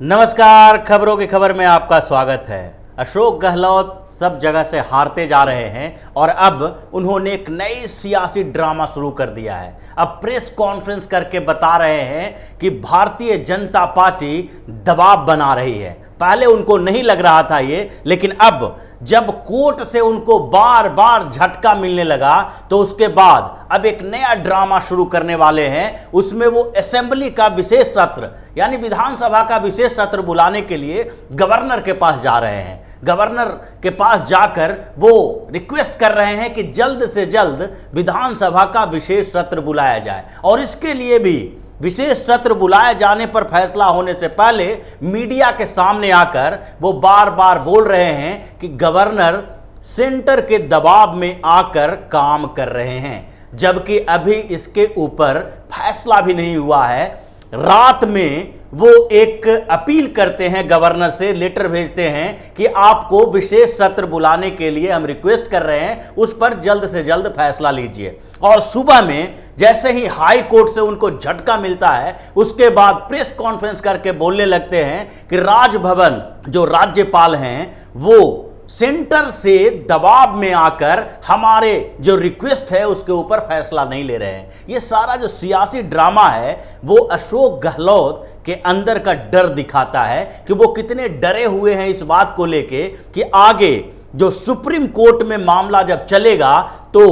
नमस्कार, खबरों की खबर में आपका स्वागत है। अशोक गहलोत सब जगह से हारते जा रहे हैं और अब उन्होंने एक नई सियासी ड्रामा शुरू कर दिया है। अब प्रेस कॉन्फ्रेंस करके बता रहे हैं कि भारतीय जनता पार्टी दबाव बना रही है। पहले उनको नहीं लग रहा था ये, लेकिन अब जब कोर्ट से उनको बार बार झटका मिलने लगा तो उसके बाद अब एक नया ड्रामा शुरू करने वाले हैं। उसमें वो असेंबली का विशेष सत्र यानी विधानसभा का विशेष सत्र बुलाने के लिए गवर्नर के पास जा रहे हैं। गवर्नर के पास जाकर वो रिक्वेस्ट कर रहे हैं कि जल्द से जल्द विधानसभा का विशेष सत्र बुलाया जाए और इसके लिए भी विशेष सत्र बुलाए जाने पर फैसला होने से पहले मीडिया के सामने आकर वो बार बार बोल रहे हैं कि गवर्नर सेंटर के दबाव में आकर काम कर रहे हैं, जबकि अभी इसके ऊपर फैसला भी नहीं हुआ है। रात में वो एक अपील करते हैं, गवर्नर से लेटर भेजते हैं कि आपको विशेष सत्र बुलाने के लिए हम रिक्वेस्ट कर रहे हैं, उस पर जल्द से जल्द फैसला लीजिए। और सुबह में जैसे ही हाई कोर्ट से उनको झटका मिलता है, उसके बाद प्रेस कॉन्फ्रेंस करके बोलने लगते हैं कि राजभवन जो राज्यपाल हैं वो सेंटर से दबाव में आकर हमारे जो रिक्वेस्ट है उसके ऊपर फैसला नहीं ले रहे हैं। ये सारा जो सियासी ड्रामा है वो अशोक गहलोत के अंदर का डर दिखाता है कि वो कितने डरे हुए हैं इस बात को लेके कि आगे जो सुप्रीम कोर्ट में मामला जब चलेगा तो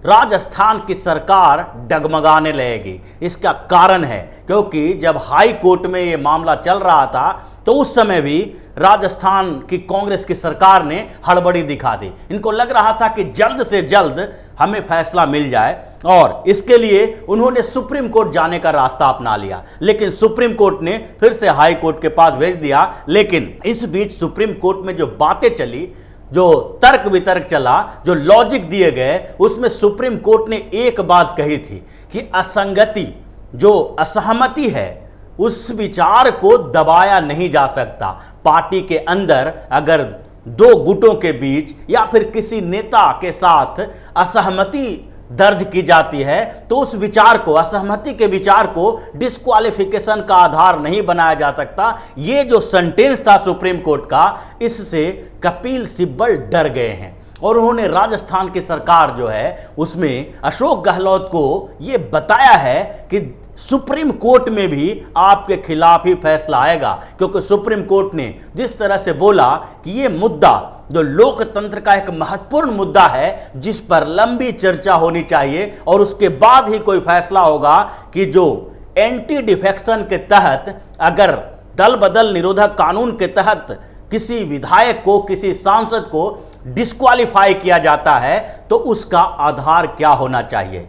राजस्थान की सरकार डगमगाने लगेगी। इसका कारण है क्योंकि जब हाई कोर्ट में ये मामला चल रहा था तो उस समय भी राजस्थान की कांग्रेस की सरकार ने हड़बड़ी दिखा दी। इनको लग रहा था कि जल्द से जल्द हमें फैसला मिल जाए और इसके लिए उन्होंने सुप्रीम कोर्ट जाने का रास्ता अपना लिया, लेकिन सुप्रीम कोर्ट ने फिर से हाई कोर्ट के पास भेज दिया। लेकिन इस बीच सुप्रीम कोर्ट में जो बातें चली, जो तर्क वितर्क चला, जो लॉजिक दिए गए, उसमें सुप्रीम कोर्ट ने एक बात कही थी कि असंगति जो असहमति है उस विचार को दबाया नहीं जा सकता। पार्टी के अंदर अगर दो गुटों के बीच या फिर किसी नेता के साथ असहमति दर्ज की जाती है तो उस विचार को, असहमति के विचार को डिस्क्वालिफिकेशन का आधार नहीं बनाया जा सकता। ये जो सेंटेंस था सुप्रीम कोर्ट का, इससे कपिल सिब्बल डर गए हैं और उन्होंने राजस्थान की सरकार जो है उसमें अशोक गहलोत को ये बताया है कि सुप्रीम कोर्ट में भी आपके खिलाफ ही फैसला आएगा, क्योंकि सुप्रीम कोर्ट ने जिस तरह से बोला कि ये मुद्दा जो लोकतंत्र का एक महत्वपूर्ण मुद्दा है जिस पर लंबी चर्चा होनी चाहिए और उसके बाद ही कोई फैसला होगा कि जो एंटी डिफेक्शन के तहत अगर दल बदल निरोधक कानून के तहत किसी विधायक को, किसी सांसद को डिस्क्वालीफाई किया जाता है तो उसका आधार क्या होना चाहिए।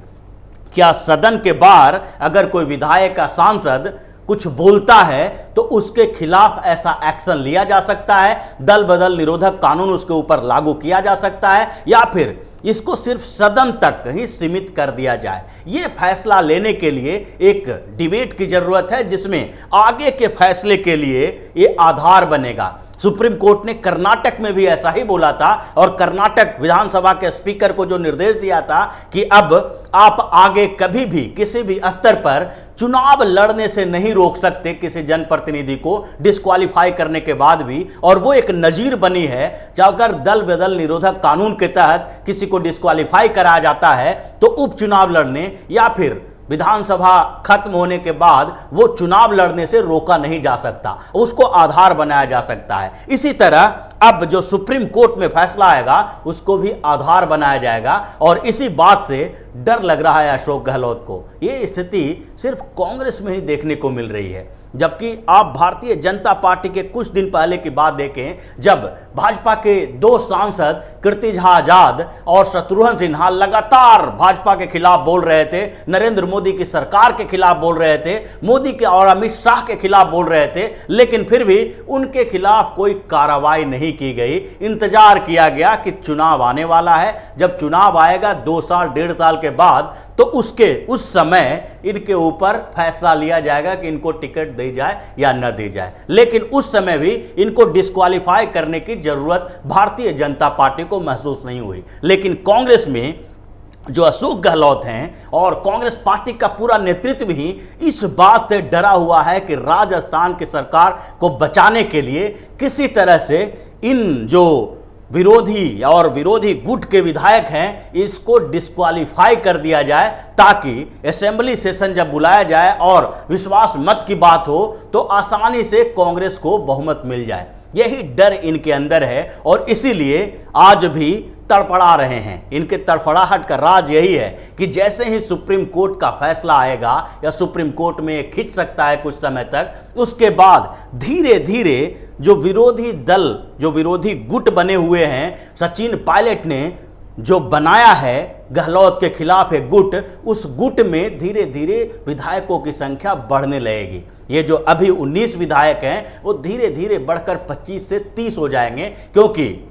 क्या सदन के बाहर अगर कोई विधायक या सांसद कुछ बोलता है तो उसके खिलाफ ऐसा एक्शन लिया जा सकता है, दल बदल निरोधक कानून उसके ऊपर लागू किया जा सकता है, या फिर इसको सिर्फ सदन तक ही सीमित कर दिया जाए। यह फैसला लेने के लिए एक डिबेट की जरूरत है जिसमें आगे के फैसले के लिए ये आधार बनेगा। सुप्रीम कोर्ट ने कर्नाटक में भी ऐसा ही बोला था और कर्नाटक विधानसभा के स्पीकर को जो निर्देश दिया था कि अब आप आगे कभी भी किसी भी स्तर पर चुनाव लड़ने से नहीं रोक सकते किसी जनप्रतिनिधि को डिस्क्वालीफाई करने के बाद भी। और वो एक नजीर बनी है, अगर दल बदल निरोधक कानून के तहत किसी को डिस्क्वालीफाई कराया जाता है तो उपचुनाव लड़ने या फिर विधानसभा खत्म होने के बाद वो चुनाव लड़ने से रोका नहीं जा सकता, उसको आधार बनाया जा सकता है। इसी तरह अब जो सुप्रीम कोर्ट में फैसला आएगा उसको भी आधार बनाया जाएगा और इसी बात से डर लग रहा है अशोक गहलोत को। ये स्थिति सिर्फ कांग्रेस में ही देखने को मिल रही है, जबकि आप भारतीय जनता पार्टी के कुछ दिन पहले की बात देखें जब भाजपा के दो सांसद कीर्ति झा आजाद और शत्रुघ्न सिन्हा लगातार भाजपा के खिलाफ बोल रहे थे, नरेंद्र मोदी की सरकार के खिलाफ बोल रहे थे, मोदी के और अमित शाह के खिलाफ बोल रहे थे, लेकिन फिर भी उनके खिलाफ कोई कार्रवाई नहीं की गई। इंतजार किया गया कि चुनाव आने वाला है, जब चुनाव आएगा 2 साल 1.5 साल के बाद तो उस समय इनके ऊपर फैसला लिया जाएगा कि इनको टिकट दी जाए या न दी जाए। लेकिन उस समय भी इनको डिस्क्वालीफाई करने की जरूरत भारतीय जनता पार्टी को महसूस नहीं हुई। लेकिन कांग्रेस में जो अशोक गहलोत हैं और कांग्रेस पार्टी का पूरा नेतृत्व भी इस बात से डरा हुआ है कि राजस्थान की सरकार को बचाने के लिए किसी तरह से इन जो विरोधी गुट के विधायक हैं इसको डिस्क्वालीफाई कर दिया जाए, ताकि असेंबली सेशन जब बुलाया जाए और विश्वास मत की बात हो तो आसानी से कांग्रेस को बहुमत मिल जाए। यही डर इनके अंदर है और इसीलिए आज भी तड़फड़ा रहे हैं। इनके तड़फड़ाहट का राज यही है कि जैसे ही सुप्रीम कोर्ट का फैसला आएगा या सुप्रीम कोर्ट में खिंच सकता है कुछ समय तक, उसके बाद धीरे धीरे जो विरोधी गुट बने हुए हैं, सचिन पायलट ने जो बनाया है गहलोत के खिलाफ एक गुट, उस गुट में धीरे धीरे विधायकों की संख्या बढ़ने लगेगी। ये जो अभी 19 विधायक हैं वो धीरे धीरे बढ़कर 25 से 30 हो जाएंगे, क्योंकि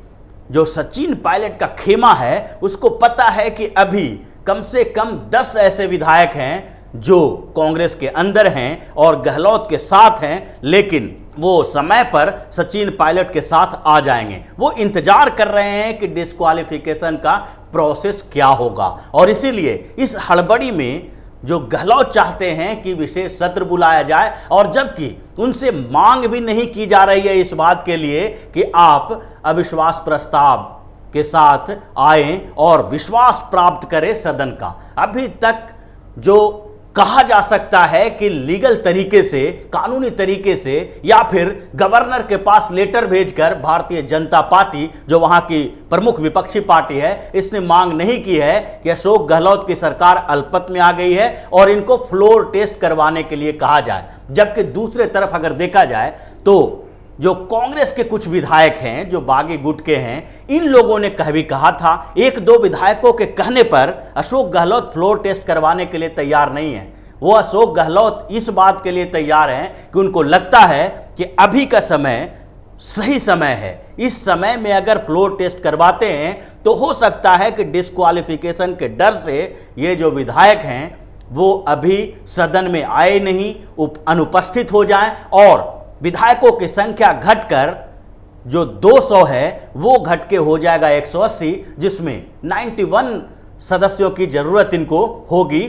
जो सचिन पायलट का खेमा है उसको पता है कि अभी कम से कम 10 ऐसे विधायक हैं जो कांग्रेस के अंदर हैं और गहलोत के साथ हैं, लेकिन वो समय पर सचिन पायलट के साथ आ जाएंगे। वो इंतजार कर रहे हैं कि डिस्क्वालिफिकेशन का प्रोसेस क्या होगा, और इसीलिए इस हड़बड़ी में जो गहलोत चाहते हैं कि विशेष सत्र बुलाया जाए, और जबकि उनसे मांग भी नहीं की जा रही है इस बात के लिए कि आप अविश्वास प्रस्ताव के साथ आएं और विश्वास प्राप्त करें सदन का। अभी तक जो कहा जा सकता है कि लीगल तरीके से, कानूनी तरीके से, या फिर गवर्नर के पास लेटर भेजकर भारतीय जनता पार्टी जो वहां की प्रमुख विपक्षी पार्टी है, इसने मांग नहीं की है कि अशोक गहलोत की सरकार अल्पत में आ गई है और इनको फ्लोर टेस्ट करवाने के लिए कहा जाए। जबकि दूसरे तरफ अगर देखा जाए तो जो कांग्रेस के कुछ विधायक हैं जो बागी गुट के हैं, इन लोगों ने भी कहा था, एक दो विधायकों के कहने पर अशोक गहलोत फ्लोर टेस्ट करवाने के लिए तैयार नहीं है। वो अशोक गहलोत इस बात के लिए तैयार हैं कि उनको लगता है कि अभी का समय सही समय है। इस समय में अगर फ्लोर टेस्ट करवाते हैं तो हो सकता है कि डिस्क्वालिफिकेशन के डर से ये जो विधायक हैं वो अभी सदन में आए नहीं, अनुपस्थित हो जाएं और विधायकों की संख्या घटकर जो 200 है वो घट के हो जाएगा 180, जिसमें 91 सदस्यों की जरूरत इनको होगी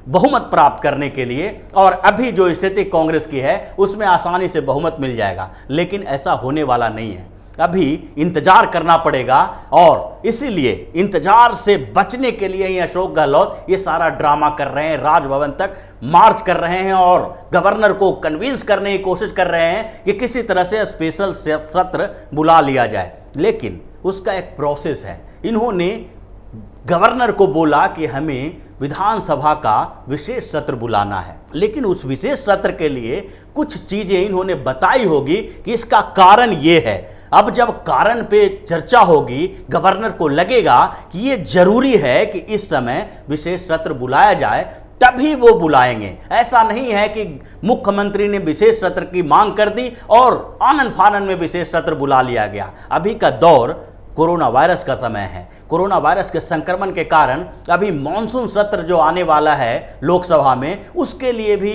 बहुमत प्राप्त करने के लिए। और अभी जो स्थिति कांग्रेस की है उसमें आसानी से बहुमत मिल जाएगा, लेकिन ऐसा होने वाला नहीं है। अभी इंतजार करना पड़ेगा और इसीलिए इंतजार से बचने के लिए ही अशोक गहलोत ये सारा ड्रामा कर रहे हैं, राजभवन तक मार्च कर रहे हैं और गवर्नर को कन्विंस करने की कोशिश कर रहे हैं कि किसी तरह से स्पेशल सत्र बुला लिया जाए। लेकिन उसका एक प्रोसेस है। इन्होंने गवर्नर को बोला कि हमें विधानसभा का विशेष सत्र बुलाना है, लेकिन उस विशेष सत्र के लिए कुछ चीजें इन्होंने बताई होगी कि इसका कारण ये है। अब जब कारण पे चर्चा होगी, गवर्नर को लगेगा कि ये जरूरी है कि इस समय विशेष सत्र बुलाया जाए, तभी वो बुलाएंगे। ऐसा नहीं है कि मुख्यमंत्री ने विशेष सत्र की मांग कर दी और आनन फानन में विशेष सत्र बुला लिया गया। अभी का दौर कोरोना वायरस का समय है। कोरोना वायरस के संक्रमण के कारण अभी मॉनसून सत्र जो आने वाला है लोकसभा में, उसके लिए भी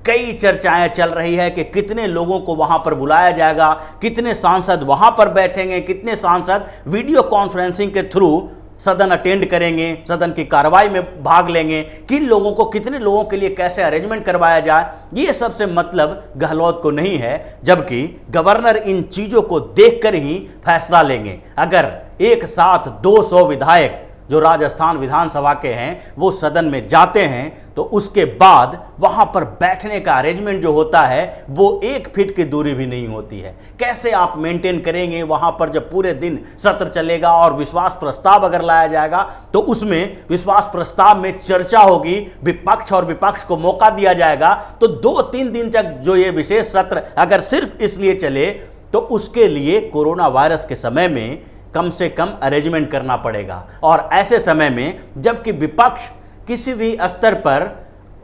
कई चर्चाएं चल रही है कि कितने लोगों को वहां पर बुलाया जाएगा, कितने सांसद वहां पर बैठेंगे, कितने सांसद वीडियो कॉन्फ्रेंसिंग के थ्रू सदन अटेंड करेंगे, सदन की कार्रवाई में भाग लेंगे, किन लोगों को, कितने लोगों के लिए कैसे अरेंजमेंट करवाया जाए, ये सबसे मतलब गहलोत को नहीं है। जबकि गवर्नर इन चीज़ों को देखकर ही फैसला लेंगे। अगर एक साथ 200 विधायक जो राजस्थान विधानसभा के हैं वो सदन में जाते हैं तो उसके बाद वहां पर बैठने का अरेंजमेंट जो होता है वो 1 फीट की दूरी भी नहीं होती है। कैसे आप मेंटेन करेंगे वहां पर जब पूरे दिन सत्र चलेगा और विश्वास प्रस्ताव अगर लाया जाएगा तो उसमें विश्वास प्रस्ताव में चर्चा होगी, विपक्ष और विपक्ष को मौका दिया जाएगा। तो 2-3 दिन तक जो ये विशेष सत्र अगर सिर्फ इसलिए चले तो उसके लिए कोरोना वायरस के समय में कम से कम अरेंजमेंट करना पड़ेगा। और ऐसे समय में जबकि विपक्ष किसी भी स्तर पर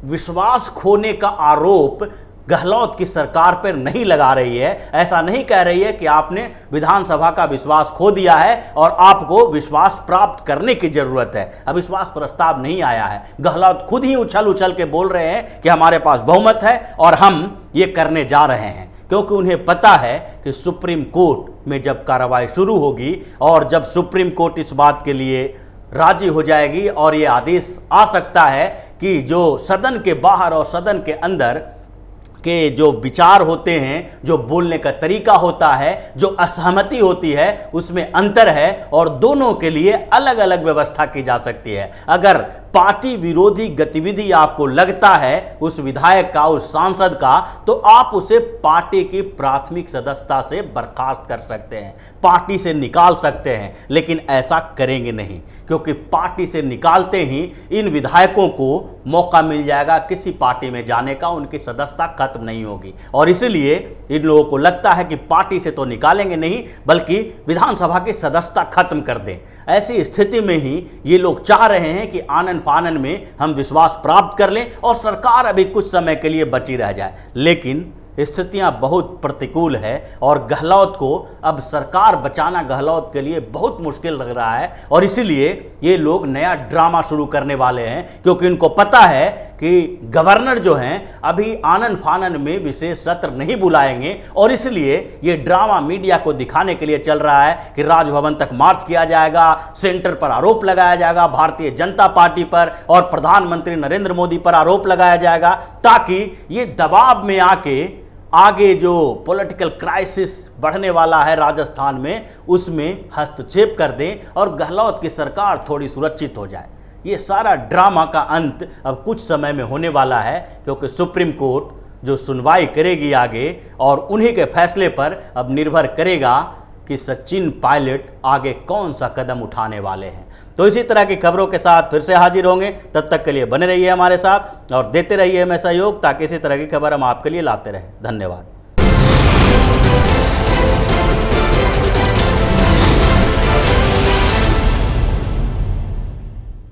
विश्वास खोने का आरोप गहलोत की सरकार पर नहीं लगा रही है, ऐसा नहीं कह रही है कि आपने विधानसभा का विश्वास खो दिया है और आपको विश्वास प्राप्त करने की जरूरत है। अविश्वास प्रस्ताव नहीं आया है। गहलोत खुद ही उछल उछल के बोल रहे हैं कि हमारे पास बहुमत है और हम ये करने जा रहे हैं, क्योंकि उन्हें पता है कि सुप्रीम कोर्ट में जब कार्रवाई शुरू होगी और जब सुप्रीम कोर्ट इस बात के लिए राजी हो जाएगी और ये आदेश आ सकता है कि जो सदन के बाहर और सदन के अंदर के जो विचार होते हैं, जो बोलने का तरीका होता है, जो असहमति होती है, उसमें अंतर है और दोनों के लिए अलग अलग व्यवस्था की जा सकती है। अगर पार्टी विरोधी गतिविधि आपको लगता है उस विधायक का, उस सांसद का, तो आप उसे पार्टी की प्राथमिक सदस्यता से बर्खास्त कर सकते हैं, पार्टी से निकाल सकते हैं, लेकिन ऐसा करेंगे नहीं, क्योंकि पार्टी से निकालते ही इन विधायकों को मौका मिल जाएगा किसी पार्टी में जाने का, उनकी सदस्यता खत्म नहीं होगी। और इसलिए इन लोगों को लगता है कि पार्टी से तो निकालेंगे नहीं, बल्कि विधानसभा की सदस्यता खत्म कर दें। ऐसी स्थिति में ही ये लोग चाह रहे हैं कि आनन फानन में हम विश्वास प्राप्त कर लें और सरकार अभी कुछ समय के लिए बची रह जाए। लेकिन स्थितियां बहुत प्रतिकूल है और गहलोत को अब सरकार बचाना गहलोत के लिए बहुत मुश्किल लग रहा है और इसीलिए ये लोग नया ड्रामा शुरू करने वाले हैं, क्योंकि इनको पता है कि गवर्नर जो हैं अभी आनन फानन में विशेष सत्र नहीं बुलाएंगे और इसलिए ये ड्रामा मीडिया को दिखाने के लिए चल रहा है कि राजभवन तक मार्च किया जाएगा, सेंटर पर आरोप लगाया जाएगा, भारतीय जनता पार्टी पर और प्रधानमंत्री नरेंद्र मोदी पर आरोप लगाया जाएगा, ताकि ये दबाव में आके आगे जो पॉलिटिकल क्राइसिस बढ़ने वाला है राजस्थान में, उसमें हस्तक्षेप कर दें और गहलोत की सरकार थोड़ी सुरक्षित हो जाए। ये सारा ड्रामा का अंत अब कुछ समय में होने वाला है, क्योंकि सुप्रीम कोर्ट जो सुनवाई करेगी आगे, और उन्हीं के फैसले पर अब निर्भर करेगा कि सचिन पायलट आगे कौन सा कदम उठाने वाले हैं। तो इसी तरह की खबरों के साथ फिर से हाजिर होंगे, तब तक के लिए बने रहिए हमारे साथ और देते रहिए हमें सहयोग, ताकि इसी तरह की खबर हम आपके लिए लाते रहें। धन्यवाद।